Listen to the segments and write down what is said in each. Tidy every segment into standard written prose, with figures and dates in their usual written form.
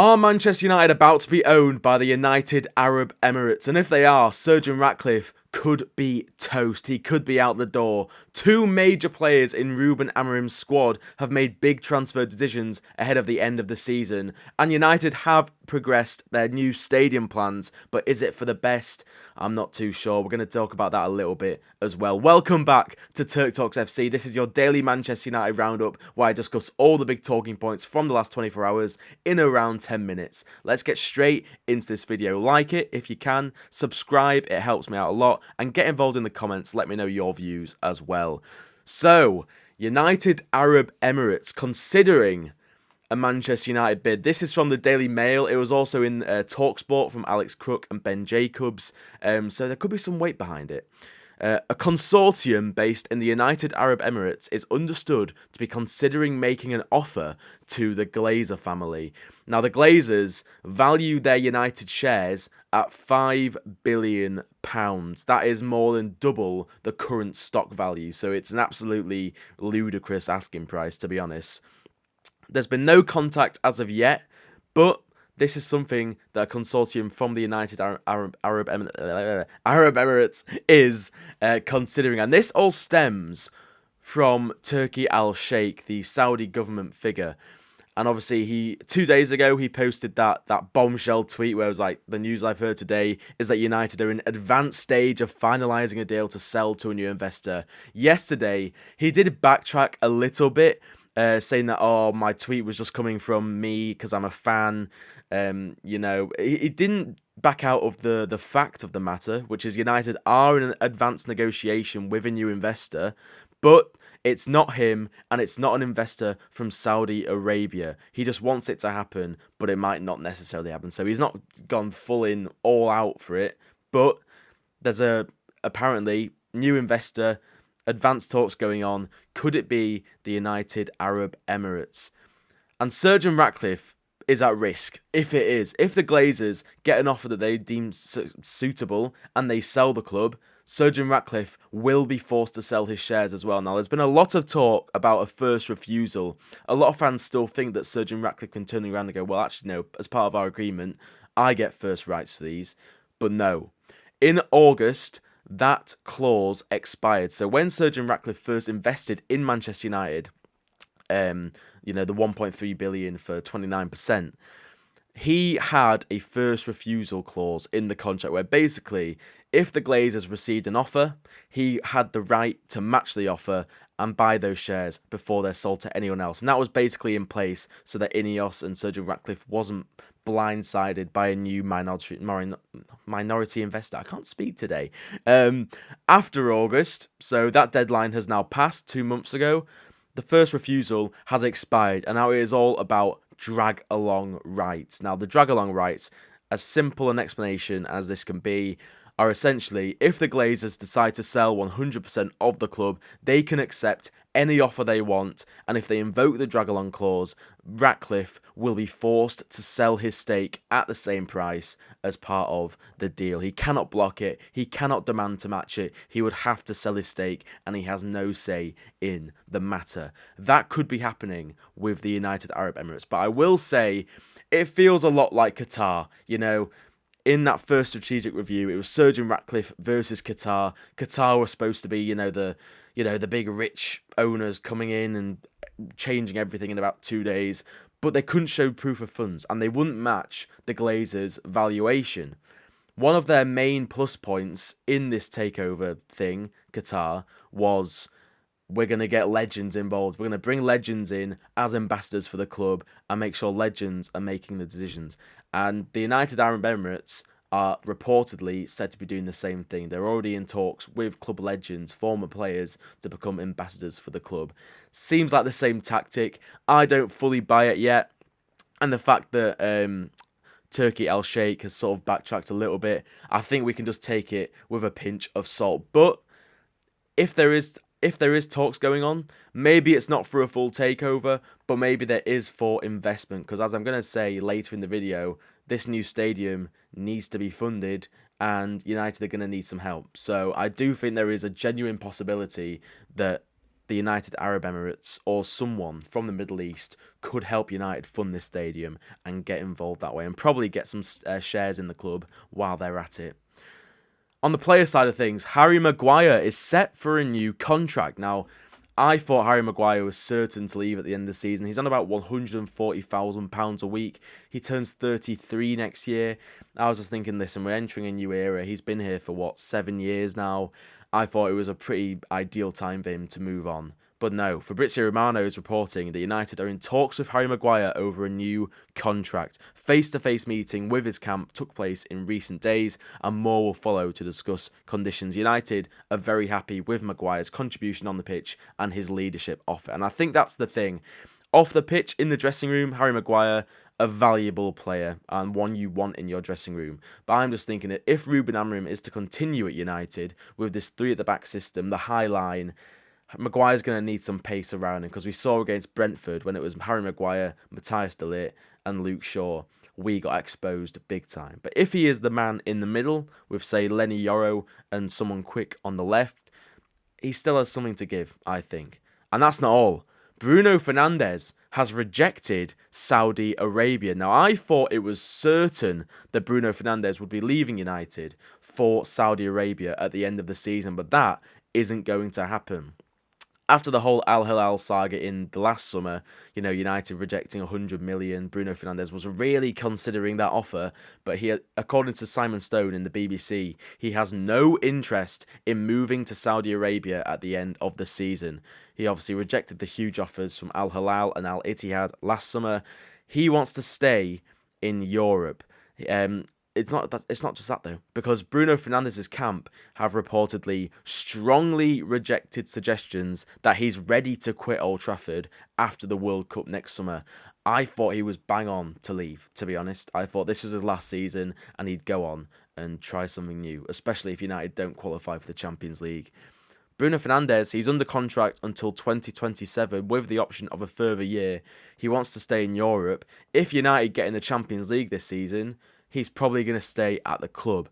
Are Manchester United about to be owned by the United Arab Emirates? And if they are, Sir Jim Ratcliffe could be toast. He could be out the door. Two major players in Ruben Amorim's squad have made big transfer decisions ahead of the end of the season, and United have progressed their new stadium plans, but is it for the best? I'm not too sure. We're going to talk about that a little bit as well. Welcome back to TurkTalksFC. This is your daily Manchester United roundup where I discuss all the big talking points from the last 24 hours in around 10 minutes. Let's get straight into this video. Like it if you can, subscribe, it helps me out a lot, and get involved in the comments. Let me know your views as well. So, United Arab Emirates considering a Manchester United bid. This is from the Daily Mail. It was also in TalkSport from Alex Crook and Ben Jacobs. So there could be some weight behind it. A consortium based in the United Arab Emirates is understood to be considering making an offer to the Glazer family. Now, the Glazers value their United shares at £5 billion. That is more than double the current stock value. So it's an absolutely ludicrous asking price, to be honest. There's been no contact as of yet, but this is something that a consortium from the United Arab Emirates is considering. And this all stems from Turkey al-sheikh, the Saudi government figure. And obviously, 2 days ago, he posted that bombshell tweet where it was like, the news I've heard today is that United are in advanced stage of finalising a deal to sell to a new investor. Yesterday, he did backtrack a little bit, saying that, oh, my tweet was just coming from me because I'm a fan. He didn't back out of the fact of the matter, which is United are in an advanced negotiation with a new investor, but it's not him and it's not an investor from Saudi Arabia. He just wants it to happen, but it might not necessarily happen. So he's not gone full in, all out for it, but there's apparently new investor, advanced talks going on. Could it be the United Arab Emirates? And Sir Jim Ratcliffe is at risk if it is. If the Glazers get an offer that they deem suitable and they sell the club, Sir Jim Ratcliffe will be forced to sell his shares as well. Now, there's been a lot of talk about a first refusal. A lot of fans still think that Sir Jim Ratcliffe can turn around and go, well, actually, no, as part of our agreement, I get first rights for these. But no. In August, that clause expired. So when Sir Jim Ratcliffe first invested in Manchester United, the 1.3 billion for 29%, he had a first refusal clause in the contract where basically, if the Glazers received an offer, he had the right to match the offer and buy those shares before they're sold to anyone else. And that was basically in place so that Ineos and Sir Jim Ratcliffe wasn't blindsided by a new minority investor. I can't speak today. After August, so that deadline has now passed 2 months ago, the first refusal has expired, and now it is all about drag-along rights. Now, the drag-along rights, as simple an explanation as this can be, are essentially, if the Glazers decide to sell 100% of the club, they can accept any offer they want, and if they invoke the drag-along clause, Ratcliffe will be forced to sell his stake at the same price as part of the deal. He cannot block it, he cannot demand to match it, he would have to sell his stake, and he has no say in the matter. That could be happening with the United Arab Emirates, but I will say, it feels a lot like Qatar, in that first strategic review, it was Sir Jim Ratcliffe versus Qatar. Qatar was supposed to be, the big rich owners coming in and changing everything in about 2 days, but they couldn't show proof of funds and they wouldn't match the Glazers' valuation. One of their main plus points in this takeover thing, Qatar, was we're going to get legends involved. We're going to bring legends in as ambassadors for the club and make sure legends are making the decisions. And the United Arab Emirates are reportedly said to be doing the same thing. They're already in talks with club legends, former players, to become ambassadors for the club. Seems like the same tactic. I don't fully buy it yet. And the fact that Turkey al-sheikh has sort of backtracked a little bit, I think we can just take it with a pinch of salt. But if there is talks going on, maybe it's not for a full takeover, but maybe there is for investment. Because as I'm going to say later in the video, this new stadium needs to be funded and United are going to need some help. So I do think there is a genuine possibility that the United Arab Emirates or someone from the Middle East could help United fund this stadium and get involved that way, and probably get some shares in the club while they're at it. On the player side of things, Harry Maguire is set for a new contract. Now, I thought Harry Maguire was certain to leave at the end of the season. He's on about £140,000 a week. He turns 33 next year. I was just thinking, listen, we're entering a new era. He's been here for, 7 years now. I thought it was a pretty ideal time for him to move on. But no, Fabrizio Romano is reporting that United are in talks with Harry Maguire over a new contract. Face-to-face meeting with his camp took place in recent days, and more will follow to discuss conditions. United are very happy with Maguire's contribution on the pitch and his leadership offer. And I think that's the thing. Off the pitch, in the dressing room, Harry Maguire, a valuable player and one you want in your dressing room. But I'm just thinking that if Ruben Amorim is to continue at United with this three-at-the-back system, the high line, Maguire's going to need some pace around him, because we saw against Brentford when it was Harry Maguire, Matthias de Ligt and Luke Shaw, we got exposed big time. But if he is the man in the middle with, say, Lenny Yoro and someone quick on the left, he still has something to give, I think. And that's not all. Bruno Fernandes has rejected Saudi Arabia. Now, I thought it was certain that Bruno Fernandes would be leaving United for Saudi Arabia at the end of the season, but that isn't going to happen. After the whole Al Hilal saga in the last summer, United rejecting 100 million, Bruno Fernandes was really considering that offer, but he, according to Simon Stone in the BBC, he has no interest in moving to Saudi Arabia at the end of the season. He obviously rejected the huge offers from Al Hilal and Al Ittihad last summer. He wants to stay in Europe. It's not just that though, because Bruno Fernandes' camp have reportedly strongly rejected suggestions that he's ready to quit Old Trafford after the World Cup next summer. I thought he was bang on to leave, to be honest. I thought this was his last season and he'd go on and try something new, especially if United don't qualify for the Champions League. Bruno Fernandes, he's under contract until 2027 with the option of a further year. He wants to stay in Europe. If United get in the Champions League this season, he's probably going to stay at the club.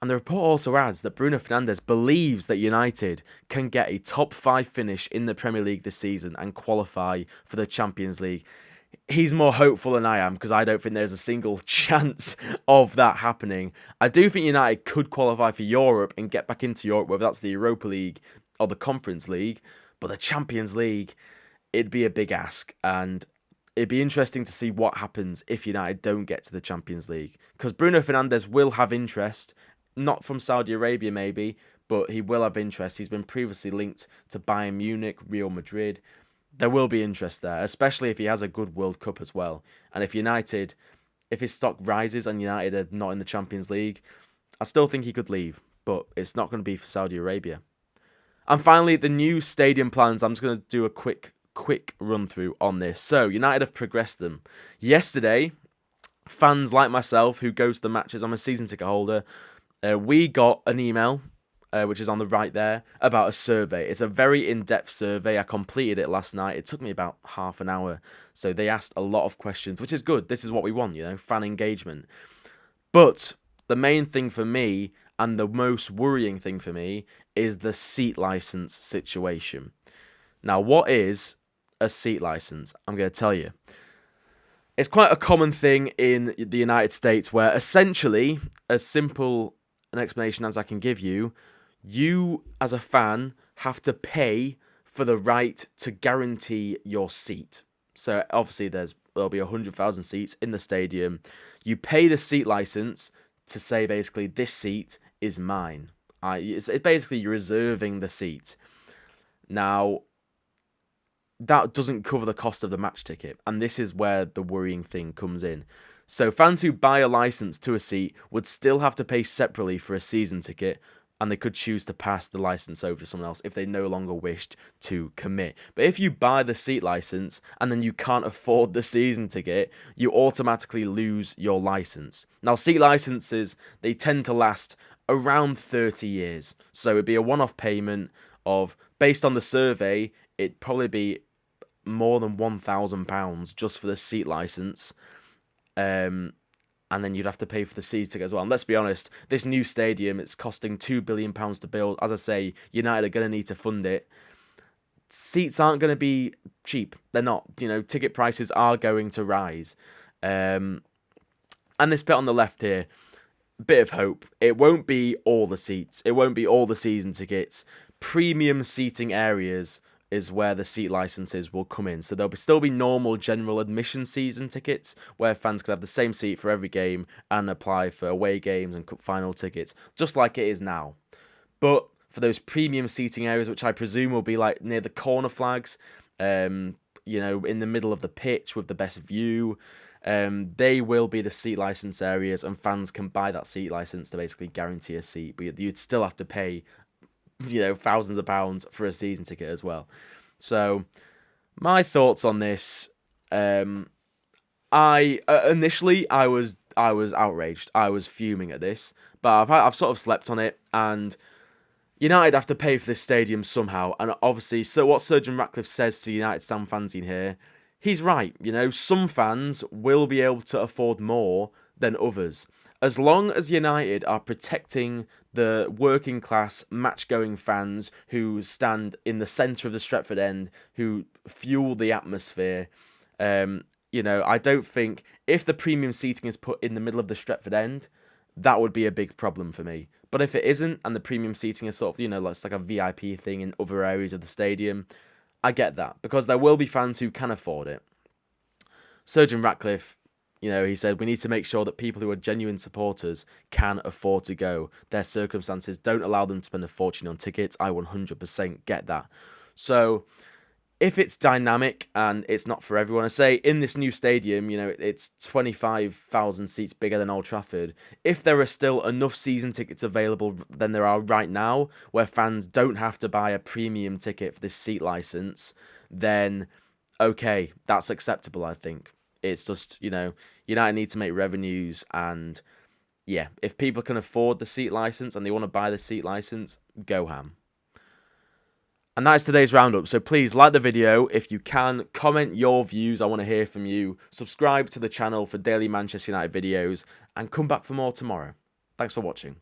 And the report also adds that Bruno Fernandes believes that United can get a top 5 finish in the Premier League this season and qualify for the Champions League. He's more hopeful than I am, because I don't think there's a single chance of that happening. I do think United could qualify for Europe and get back into Europe, whether that's the Europa League or the Conference League. But the Champions League, it'd be a big ask, and it'd be interesting to see what happens if United don't get to the Champions League. Because Bruno Fernandes will have interest, not from Saudi Arabia maybe, but he will have interest. He's been previously linked to Bayern Munich, Real Madrid. There will be interest there, especially if he has a good World Cup as well. And if his stock rises and United are not in the Champions League, I still think he could leave, but it's not going to be for Saudi Arabia. And finally, the new stadium plans. I'm just going to do a quick run through on this. So United have progressed them. Yesterday, fans like myself who go to the matches, I'm a season ticket holder, we got an email, which is on the right there, about a survey. It's a very in-depth survey. I completed it last night. It took me about half an hour. So they asked a lot of questions, which is good. This is what we want, fan engagement. But the main thing for me, and the most worrying thing for me, is the seat license situation. Now, what is a seat license? I'm going to tell you. It's quite a common thing in the United States where essentially, as simple an explanation as I can give you, you as a fan have to pay for the right to guarantee your seat. So obviously there'll be 100,000 seats in the stadium. You pay the seat license to say basically this seat is mine. It's basically you're reserving the seat. Now, that doesn't cover the cost of the match ticket, and this is where the worrying thing comes in. So fans who buy a license to a seat would still have to pay separately for a season ticket, and they could choose to pass the license over to someone else if they no longer wished to commit. But if you buy the seat license and then you can't afford the season ticket, you automatically lose your license. Now, seat licenses, they tend to last around 30 years. So it'd be a one-off payment of, based on the survey, it'd probably be more than £1,000 just for the seat license. And then you'd have to pay for the season ticket as well. And let's be honest, this new stadium, it's costing £2 billion to build. As I say, United are going to need to fund it. seats aren't going to be cheap. They're not. You know, ticket prices are going to rise. And this bit on the left here, bit of hope. It won't be all the seats. It won't be all the season tickets. Premium seating areas is where the seat licenses will come in. So there'll still be normal general admission season tickets where fans can have the same seat for every game and apply for away games and cup final tickets, just like it is now. But for those premium seating areas, which I presume will be like near the corner flags, you know, in the middle of the pitch with the best view, they will be the seat license areas, and fans can buy that seat license to basically guarantee a seat. But you'd still have to pay, you know, thousands of pounds for a season ticket as well. So my thoughts on this, initially I was outraged. I was fuming at this, but I've sort of slept on it, and United have to pay for this stadium somehow. And obviously, so what Sir Jim Ratcliffe says to United stand fans in here, he's right. You know, some fans will be able to afford more than others. As long as United are protecting the working class match-going fans who stand in the centre of the Stretford end, who fuel the atmosphere, you know, I don't think if the premium seating is put in the middle of the Stretford end, that would be a big problem for me. But if it isn't, and the premium seating is sort of, you know, it's like a VIP thing in other areas of the stadium, I get that, because there will be fans who can afford it. Sir Jim Ratcliffe, you know, he said, we need to make sure that people who are genuine supporters can afford to go. Their circumstances don't allow them to spend a fortune on tickets. I 100% get that. So if it's dynamic and it's not for everyone, I say in this new stadium, you know, it's 25,000 seats bigger than Old Trafford. If there are still enough season tickets available than there are right now, where fans don't have to buy a premium ticket for this seat license, then okay, that's acceptable, I think. It's just, you know, United need to make revenues, and yeah, if people can afford the seat license and they want to buy the seat license, go ham. And that is today's roundup. So please like the video if you can. Comment your views. I want to hear from you. Subscribe to the channel for daily Manchester United videos, and come back for more tomorrow. Thanks for watching.